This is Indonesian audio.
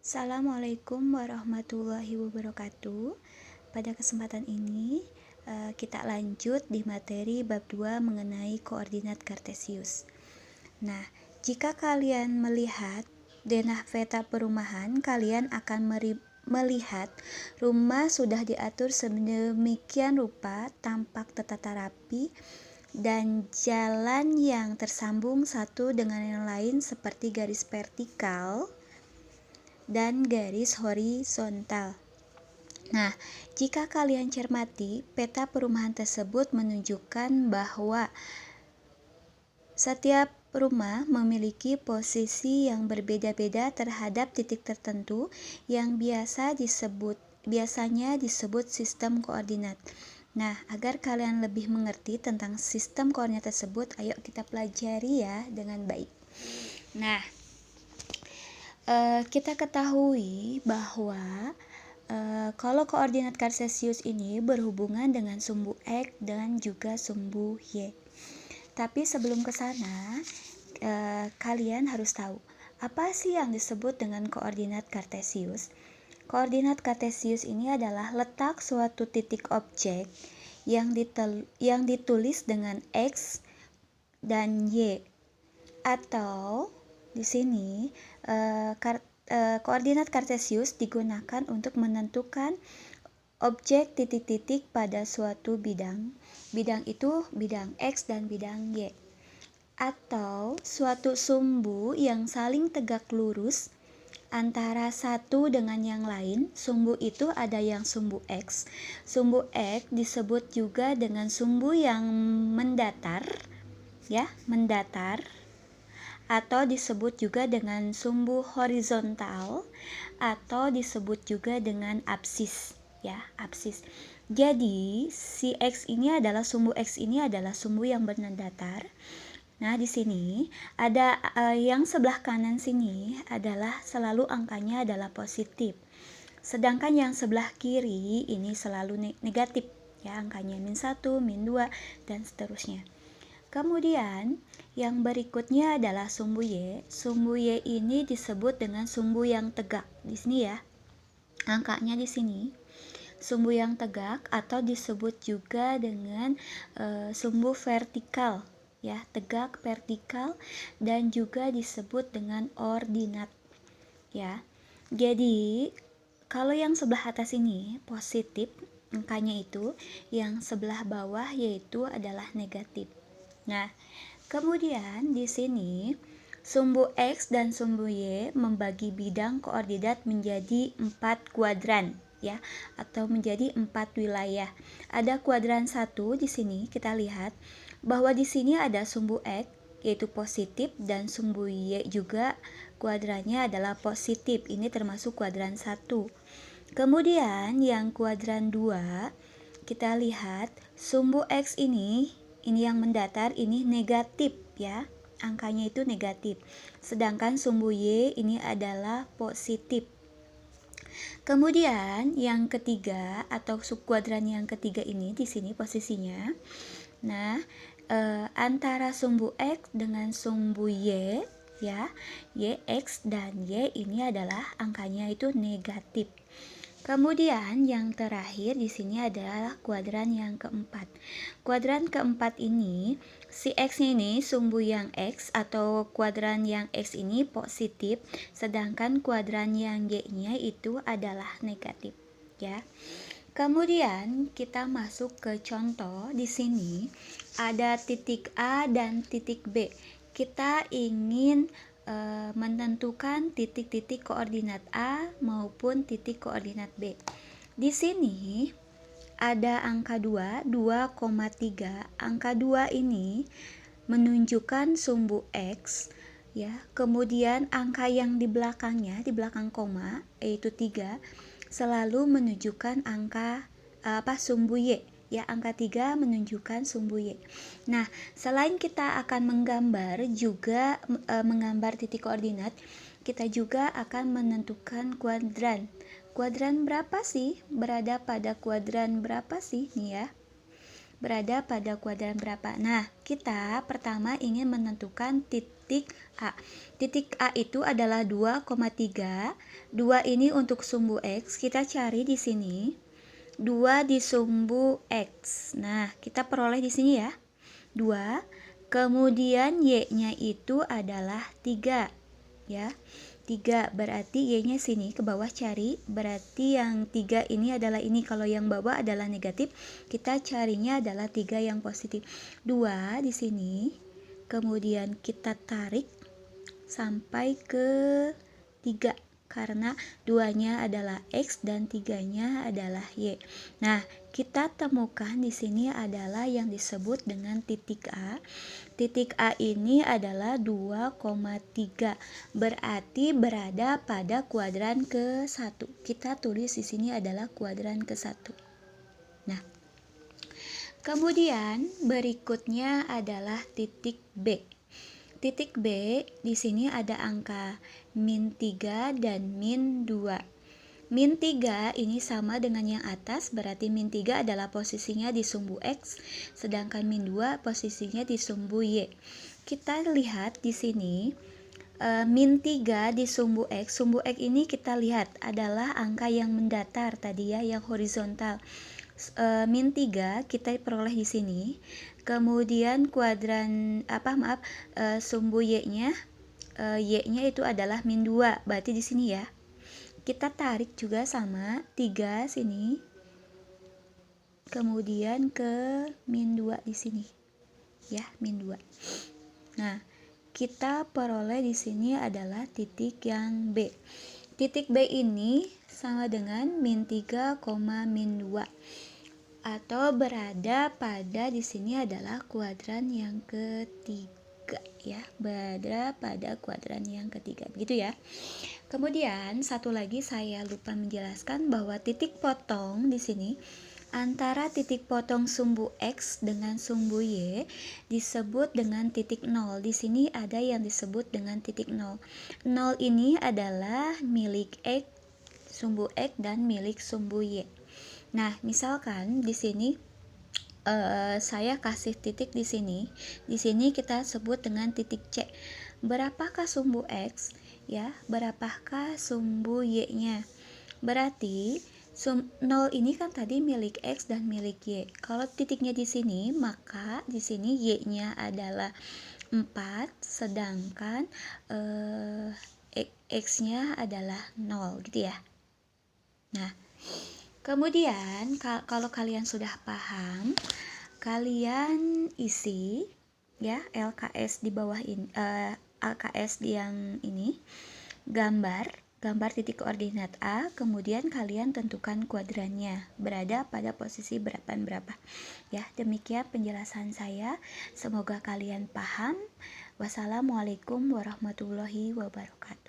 Assalamualaikum warahmatullahi wabarakatuh. Pada kesempatan ini kita lanjut di materi bab 2 mengenai koordinat kartesius. Nah, jika kalian melihat denah peta perumahan, kalian akan melihat rumah sudah diatur sedemikian rupa, tampak tertata rapi, dan jalan yang tersambung satu dengan yang lain seperti garis vertikal dan garis horizontal. Nah, jika kalian cermati, peta perumahan tersebut menunjukkan bahwa setiap rumah memiliki posisi yang berbeda-beda terhadap titik tertentu yang biasanya disebut sistem koordinat. Nah, agar kalian lebih mengerti tentang sistem koordinat tersebut, ayo kita pelajari ya dengan baik. Nah, kita ketahui bahwa kalau koordinat kartesius ini berhubungan dengan sumbu X dan juga sumbu Y. Tapi sebelum ke sana, kalian harus tahu apa sih yang disebut dengan koordinat kartesius. Koordinat kartesius ini adalah letak suatu titik objek yang ditulis dengan X dan Y, atau di sini koordinat kartesius digunakan untuk menentukan objek titik-titik pada suatu bidang. Bidang itu bidang X dan bidang Y. Atau suatu sumbu yang saling tegak lurus antara satu dengan yang lain. Sumbu itu ada yang sumbu X. Sumbu X disebut juga dengan sumbu yang mendatar, ya, mendatar, atau disebut juga dengan sumbu horizontal, atau disebut juga dengan apsis, ya, apsis. Jadi si X ini adalah sumbu yang mendatar. Nah, di sini ada yang sebelah kanan sini adalah selalu angkanya adalah positif. Sedangkan yang sebelah kiri ini selalu negatif, ya, angkanya -1, -2 dan seterusnya. Kemudian yang berikutnya adalah sumbu Y. Sumbu Y ini disebut dengan sumbu yang tegak. Di sini ya, angkanya di sini. Sumbu yang tegak atau disebut juga dengan sumbu vertikal, ya, tegak vertikal, dan juga disebut dengan ordinat, ya. Jadi kalau yang sebelah atas ini positif angkanya itu, yang sebelah bawah yaitu adalah negatif. Nah, kemudian di sini sumbu X dan sumbu Y membagi bidang koordinat menjadi 4 kuadran, ya, atau menjadi 4 wilayah. Ada kuadran 1 di sini, kita lihat bahwa di sini ada sumbu X yaitu positif dan sumbu Y juga kuadrannya adalah positif. Ini termasuk kuadran 1. Kemudian yang kuadran 2 kita lihat sumbu X ini yang mendatar ini negatif, ya, angkanya itu negatif. Sedangkan sumbu Y ini adalah positif. Kemudian yang ketiga atau subkuadran yang ketiga ini di sini posisinya. Nah, antara sumbu X dengan sumbu Y, ya, Y, X dan Y ini adalah angkanya itu negatif. Kemudian yang terakhir di sini adalah kuadran yang keempat. Kuadran keempat ini, si X ini sumbu yang X atau kuadran yang X ini positif, sedangkan kuadran yang Y-nya itu adalah negatif, ya. Kemudian kita masuk ke contoh. Di sini ada titik A dan titik B. Kita ingin menentukan titik-titik koordinat A maupun titik koordinat B. Di sini ada angka 2, 2,3. Angka 2 ini menunjukkan sumbu X, ya. Kemudian angka yang di belakangnya, di belakang koma, yaitu 3, selalu menunjukkan angka sumbu Y. Ya, angka 3 menunjukkan sumbu Y. Nah, selain kita akan menggambar juga menggambar titik koordinat, kita juga akan menentukan kuadran. Kuadran berapa sih? Berada pada kuadran berapa sih nih, ya? berada pada kuadran berapa? Nah, kita pertama ingin menentukan titik A. Titik A itu adalah 2,3. 2 ini untuk sumbu X, kita cari di sini. 2 di sumbu X. Nah, kita peroleh di sini ya. 2. Kemudian Y-nya itu adalah 3. Ya. 3 berarti Y-nya sini ke bawah cari, berarti yang 3 ini adalah ini, kalau yang bawah adalah negatif, kita carinya adalah 3 yang positif. 2 di sini, kemudian kita tarik sampai ke 3 karena 2-nya adalah X dan 3-nya adalah Y. Nah, kita temukan di sini adalah yang disebut dengan titik A. Titik A ini adalah 2,3. Berarti berada pada kuadran ke-1. Kita tulis di sini adalah kuadran ke-1. Nah, kemudian berikutnya adalah titik B. Titik B di sini ada angka -3 dan -2. -3 ini sama dengan yang atas, berarti -3 adalah posisinya di sumbu X, sedangkan -2 posisinya di sumbu Y. Kita lihat di sini -3 di sumbu X. Sumbu X ini kita lihat adalah angka yang mendatar tadi ya, yang horizontal. -3 kita peroleh di sini. Kemudian kuadran sumbu Y-nya Y-nya itu adalah -2. Berarti di sini ya. Kita tarik juga sama 3 sini. Kemudian ke -2 di sini. Ya, -2. Nah, kita peroleh di sini adalah titik yang B. Titik B ini sama dengan -3, -2 atau berada pada di sini adalah kuadran yang ketiga ya, berada pada kuadran yang ketiga, begitu ya. Kemudian satu lagi saya lupa menjelaskan bahwa titik potong di sini antara titik potong sumbu X dengan sumbu Y disebut dengan titik 0. Di sini ada yang disebut dengan titik 0. 0 ini adalah milik X, sumbu X dan milik sumbu Y. Nah, misalkan di sini saya kasih titik di sini. Di sini kita sebut dengan titik C. Berapakah sumbu X? Ya, berapakah sumbu Y-nya? Berarti 0 ini kan tadi milik X dan milik Y. Kalau titiknya di sini, maka di sini Y-nya adalah 4, sedangkan X-nya adalah 0 gitu ya. Nah, kemudian kalau kalian sudah paham, kalian isi ya LKS di bawah ini, LKS yang ini, gambar titik koordinat A, kemudian kalian tentukan kuadrannya berada pada posisi berapa. Ya, demikian penjelasan saya. Semoga kalian paham. Wassalamualaikum warahmatullahi wabarakatuh.